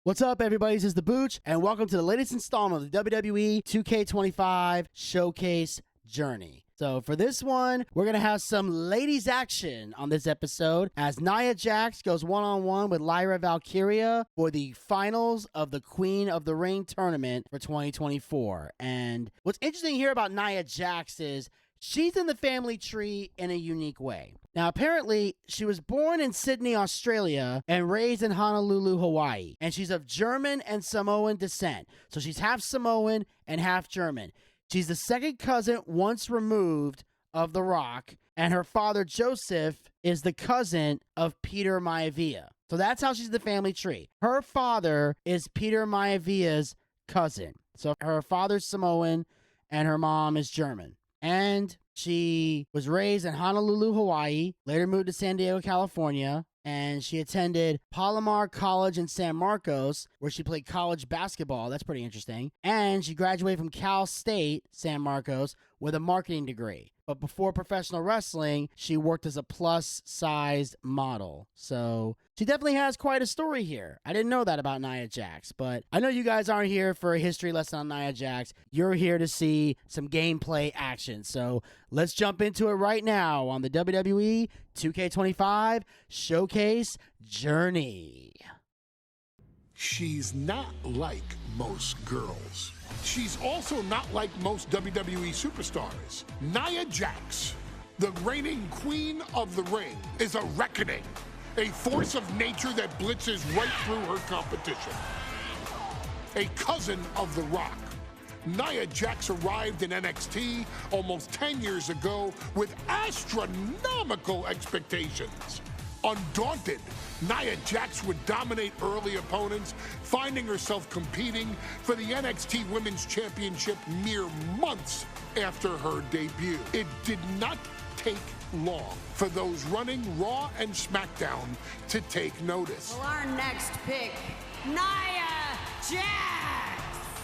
What's up, everybody? This is the Booch, and welcome to the latest installment of the WWE 2K25 Showcase Journey. So for this one, we're going to have some ladies action on this episode as Nia Jax goes one-on-one with Lyra Valkyria for the finals of the Queen of the Ring tournament for 2024. And what's interesting here about Nia Jax is she's in the family tree in a unique way. Now, apparently, she was born in Sydney, Australia, and raised in Honolulu, Hawaii. And she's of German and Samoan descent. So she's half Samoan and half German. She's the second cousin once removed of The Rock. And her father, Joseph, is the cousin of Peter Maivia. So that's how she's in the family tree. Her father is Peter Maivia's cousin. So her father's Samoan and her mom is German. And she was raised in Honolulu, Hawaii, later moved to San Diego, California, and she attended Palomar College in San Marcos, where she played college basketball. That's pretty interesting. And she graduated from Cal State, San Marcos, with a marketing degree. But before professional wrestling, she worked as a plus-sized model. So she definitely has quite a story here. I didn't know that about Nia Jax, but I know you guys aren't here for a history lesson on Nia Jax. You're here to see some gameplay action. So let's jump into it right now on the WWE 2K25 Showcase Journey. She's not like most girls. She's also not like most WWE superstars. Nia Jax, the reigning queen of the ring, is a reckoning, a force of nature that blitzes right through her competition. A cousin of The Rock, Nia Jax arrived in NXT almost 10 years ago with astronomical expectations. Undaunted, Nia Jax would dominate early opponents, finding herself competing for the NXT Women's Championship mere months after her debut. It did not take long for those running Raw and SmackDown to take notice. Well, our next pick, Nia Jax!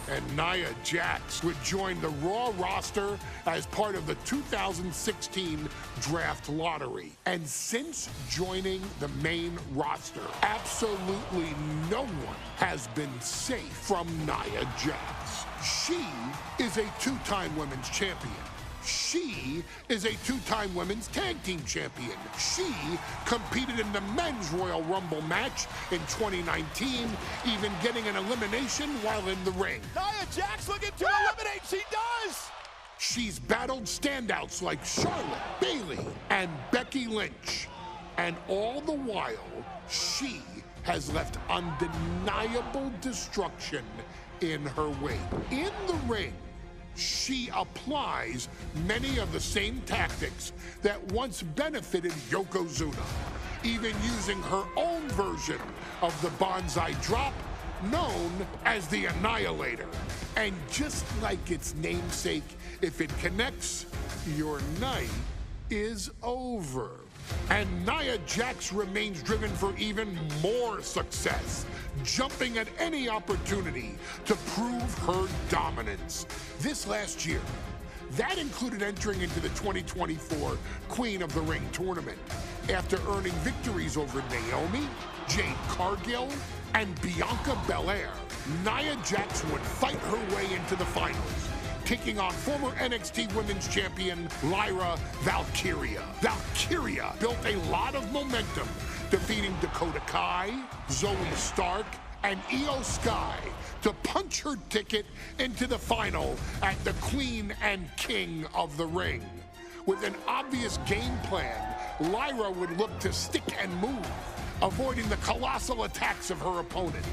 And Nia Jax would join the Raw roster as part of the 2016 draft lottery. And since joining the main roster, absolutely no one has been safe from Nia Jax. She is a two-time women's champion. She is a two-time women's tag team champion. She competed in the men's Royal Rumble match in 2019, even getting an elimination while in the ring. Nia Jax looking to eliminate, she does! She's battled standouts like Charlotte, Bayley, and Becky Lynch. And all the while, she has left undeniable destruction in her wake. In the ring, she applies many of the same tactics that once benefited Yokozuna, even using her own version of the Banzai drop, known as the Annihilator. And just like its namesake, if it connects, your night is over. And Nia Jax remains driven for even more success, jumping at any opportunity to prove her dominance. This last year, that included entering into the 2024 Queen of the Ring tournament after earning victories over Naomi, Jade Cargill, and Bianca Belair. Nia Jax would fight her way into the finals, taking on former NXT Women's Champion Lyra Valkyria. Valkyria built a lot of momentum, defeating Dakota Kai, Zoe Stark, and Io Sky to punch her ticket into the final at the Queen and King of the Ring. With an obvious game plan, Lyra would look to stick and move, avoiding the colossal attacks of her opponent.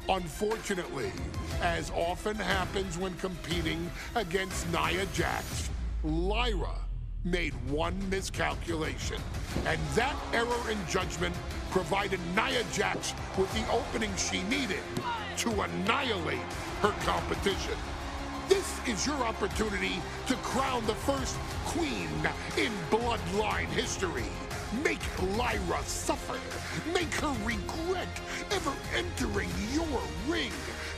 Unfortunately, as often happens when competing against Nia Jax, Lyra made one miscalculation, and that error in judgment provided Nia Jax with the opening she needed to annihilate her competition. This is your opportunity to crown the first queen in Bloodline history. Make Lyra suffer. Make her regret ever entering your ring.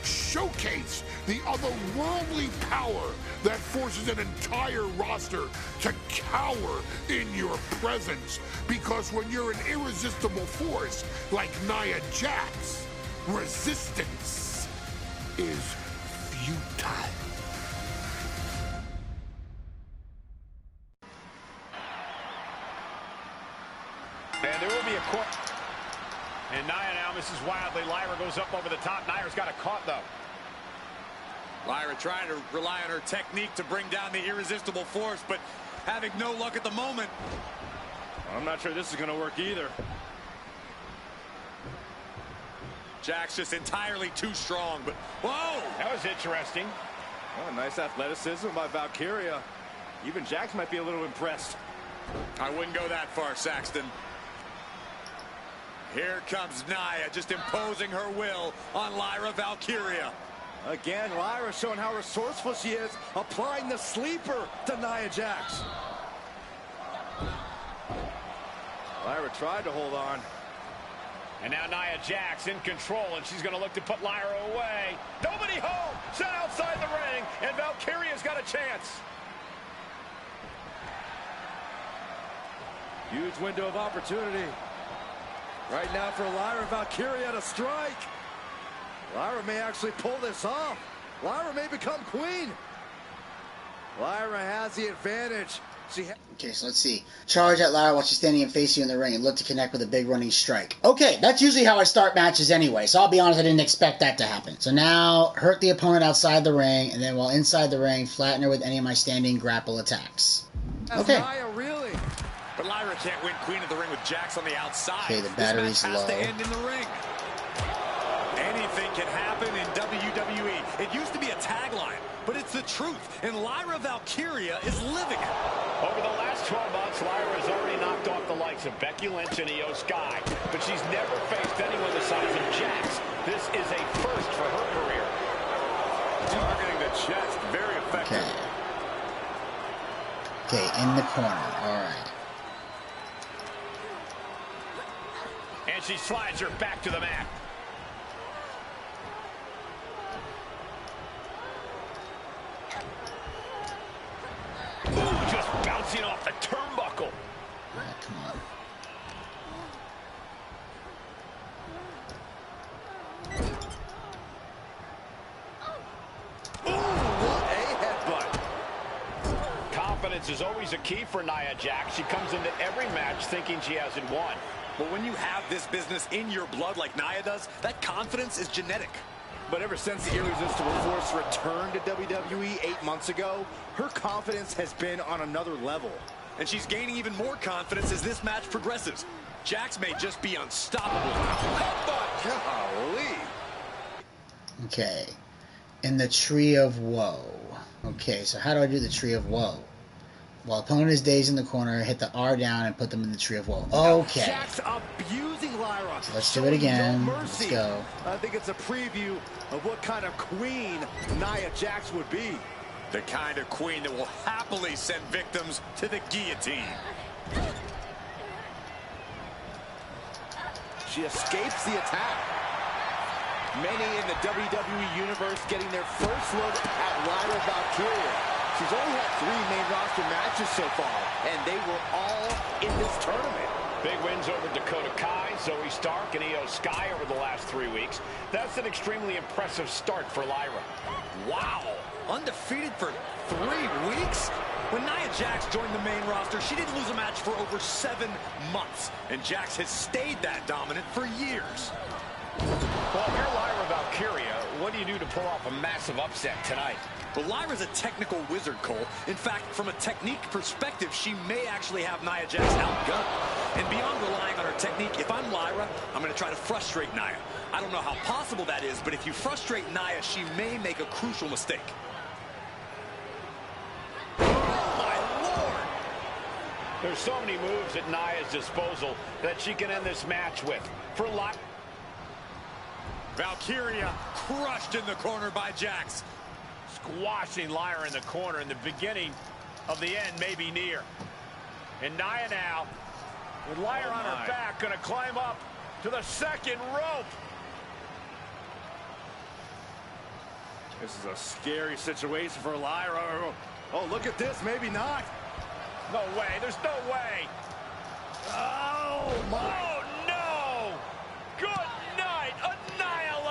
Showcase the otherworldly power that forces an entire roster to cower in your presence. Because when you're an irresistible force like Nia Jax, Resistance is futile. And there will be a court. And Nia now misses wildly. Lyra goes up over the top. Nia's got it caught, though. Lyra trying to rely on her technique to bring down the irresistible force, but having no luck at the moment. I'm not sure this is going to work either. Jax just entirely too strong, but whoa! That was interesting. Oh, nice athleticism by Valkyria. Even Jax might be a little impressed. I wouldn't go that far, Saxton. Here comes Nia, just imposing her will on Lyra Valkyria. Again, Lyra showing how resourceful she is, applying the sleeper to Nia Jax. Lyra tried to hold on. And now Nia Jax in control, and she's going to look to put Lyra away. Nobody home! Set outside the ring, and Valkyria's got a chance. Huge window of opportunity. Right now for Lyra Valkyria to strike. Lyra may actually pull this off. Lyra may become queen. Lyra has the advantage. Okay, so let's see. Charge at Lyra while she's standing and facing you in the ring and look to connect with a big running strike. Okay, that's usually how I start matches anyway, so I'll be honest, I didn't expect that to happen. So now, hurt the opponent outside the ring, and then while inside the ring, flatten her with any of my standing grapple attacks. Okay. Nia reeling. But Lyra can't win queen of the ring with Jax on the outside. Okay, the battery's this match has low. to end in the ring. Anything can happen in WWE. It used to be a tagline, but it's the truth, and Lyra Valkyria is living it. Over the last 12 months, Lyra has already knocked off the likes of Becky Lynch and Io Sky, but she's never faced anyone the size of Jax. This is a first for her career. Targeting the chest, very effective. Okay, in the corner, all right. And she slides her back to the mat. Ooh, just bouncing off the turnbuckle. Right, come on. Ooh, what a headbutt. Confidence is always a key for Nia Jax. She comes into every match thinking she hasn't won. But when you have this business in your blood like Nia does, that confidence is genetic. But ever since the irresistible force returned to WWE 8 months ago, her confidence has been on another level. And she's gaining even more confidence as this match progresses. Jax may just be unstoppable now. Golly. Okay. In the Tree of Woe. Okay, so how do I do the Tree of Woe? While opponent is dazed in the corner, hit the R down and put them in the Tree of Woe. Okay. Jax abusing Lyra. So let's do it again. No Let's mercy. go. I think it's a preview of what kind of queen Nia Jax would be. The kind of queen that will happily send victims to the guillotine. She escapes the attack. Many in the WWE Universe getting their first look at Lyra Valkyria. She's only had 3 main roster matches so far, and they were all in this tournament. Big wins over Dakota Kai, Zoe Stark, and Io Sky over the last 3 weeks. That's an extremely impressive start for Lyra. Wow! Undefeated for 3 weeks? When Nia Jax joined the main roster, she didn't lose a match for over 7 months, and Jax has stayed that dominant for years. Well, if you're Lyra Valkyria, what do you do to pull off a massive upset tonight? Well, Lyra's a technical wizard, Cole. In fact, from a technique perspective, she may actually have Nia Jax outgunned. And beyond relying on her technique, if I'm Lyra, I'm going to try to frustrate Nia. I don't know how possible that is, but if you frustrate Nia, she may make a crucial mistake. Oh, my Lord! There's so many moves at Nia's disposal that she can end this match with. For Lyra, Valkyria crushed in the corner by Jax. Squashing Lyra in the corner, and the beginning of the end may be near. And Nia now, with Lyra on her back, going to climb up to the second rope. This is a scary situation for Lyra. Oh, look at this, maybe not. No way, there's no way. Oh, my. Oh, no. Good night, annihilation.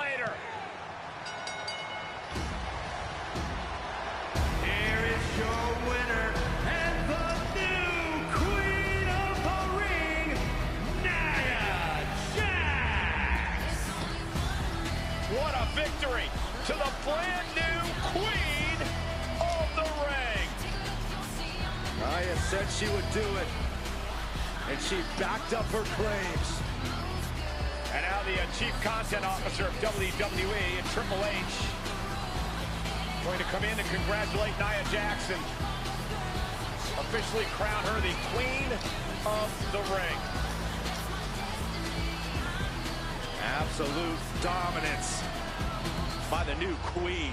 What a victory to the brand new Queen of the Ring. Nia said she would do it, and she backed up her claims. And now the Chief Content Officer of WWE and Triple H going to come in and congratulate Nia Jax and officially crown her the Queen of the Ring. Absolute dominance by the new Queen.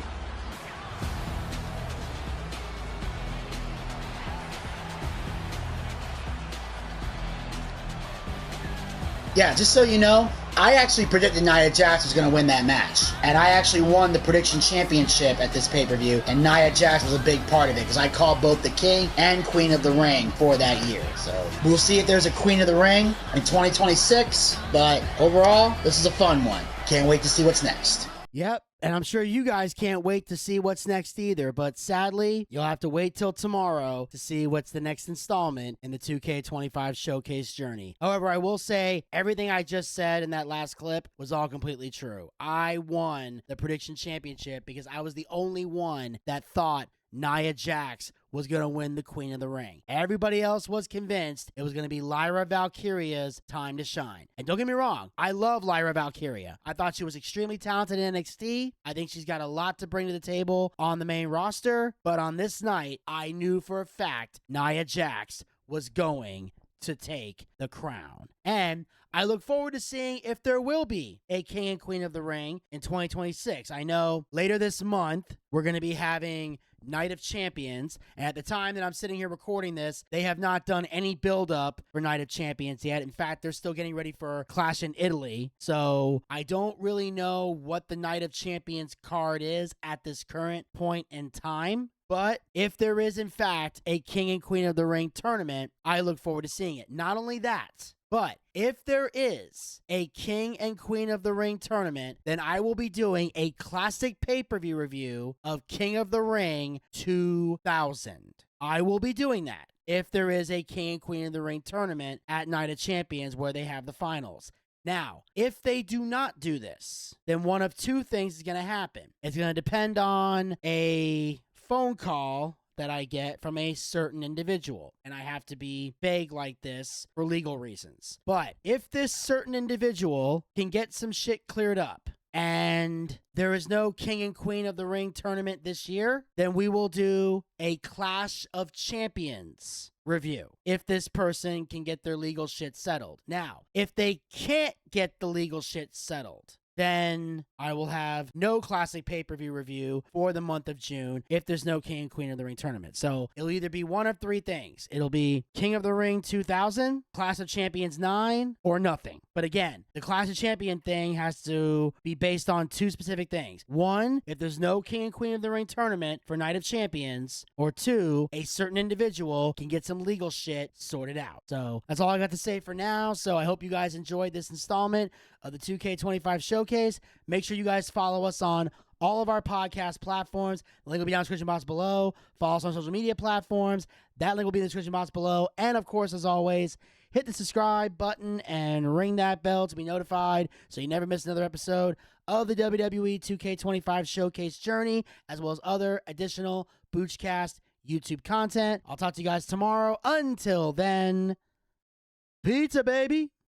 Yeah, just so you know, I actually predicted Nia Jax was going to win that match. And I actually won the prediction championship at this pay-per-view. And Nia Jax was a big part of it because I called both the King and Queen of the Ring for that year. So we'll see if there's a Queen of the Ring in 2026. But overall, this is a fun one. Can't wait to see what's next. Yep, and I'm sure you guys can't wait to see what's next either, but sadly, you'll have to wait till tomorrow to see what's the next installment in the 2K25 Showcase journey. However, I will say everything I just said in that last clip was all completely true. I won the prediction championship because I was the only one that thought Nia Jax was going to win the Queen of the Ring. Everybody else was convinced it was going to be Lyra Valkyria's time to shine. And don't get me wrong, I love Lyra Valkyria. I thought she was extremely talented in NXT. I think she's got a lot to bring to the table on the main roster. But on this night, I knew for a fact Nia Jax was going to take the crown. And I look forward to seeing if there will be a King and Queen of the Ring in 2026. I know later this month, we're going to be having Night of Champions, and at the time that I'm sitting here recording this, they have not done any build-up for Night of Champions yet. In fact, they're still getting ready for Clash in Italy, so I don't really know what the Night of Champions card is at this current point in time. But if there is, in fact, a King and Queen of the Ring tournament, I look forward to seeing it. Not only that, but if there is a King and Queen of the Ring tournament, then I will be doing a classic pay-per-view review of King of the Ring 2000. I will be doing that if there is a King and Queen of the Ring tournament at Night of Champions where they have the finals. Now, if they do not do this, then one of two things is going to happen. It's going to depend on a phone call that I get from a certain individual, and I have to be vague like this for legal reasons. But if this certain individual can get some shit cleared up and there is no King and Queen of the Ring tournament this year, then we will do a Clash of Champions review if this person can get their legal shit settled. Now, if they can't get the legal shit settled, then I will have no classic pay-per-view review for the month of June if there's no King and Queen of the Ring tournament. So it'll either be one of three things. It'll be King of the Ring 2000, Clash of Champions 9, or nothing. But again, the Clash of Champion thing has to be based on two specific things. One, if there's no King and Queen of the Ring tournament for Night of Champions, or two, a certain individual can get some legal shit sorted out. So that's all I got to say for now. So I hope you guys enjoyed this installment of the 2K25 Showcase. Make sure you guys follow us on all of our podcast platforms. The link will be down in the description box below. Follow us on social media platforms. That link will be in the description box below. And of course, as always, hit the subscribe button and ring that bell to be notified so you never miss another episode of the WWE 2K25 Showcase journey, as well as other additional Boochcast YouTube content. I'll talk to you guys tomorrow. Until then, pizza, baby.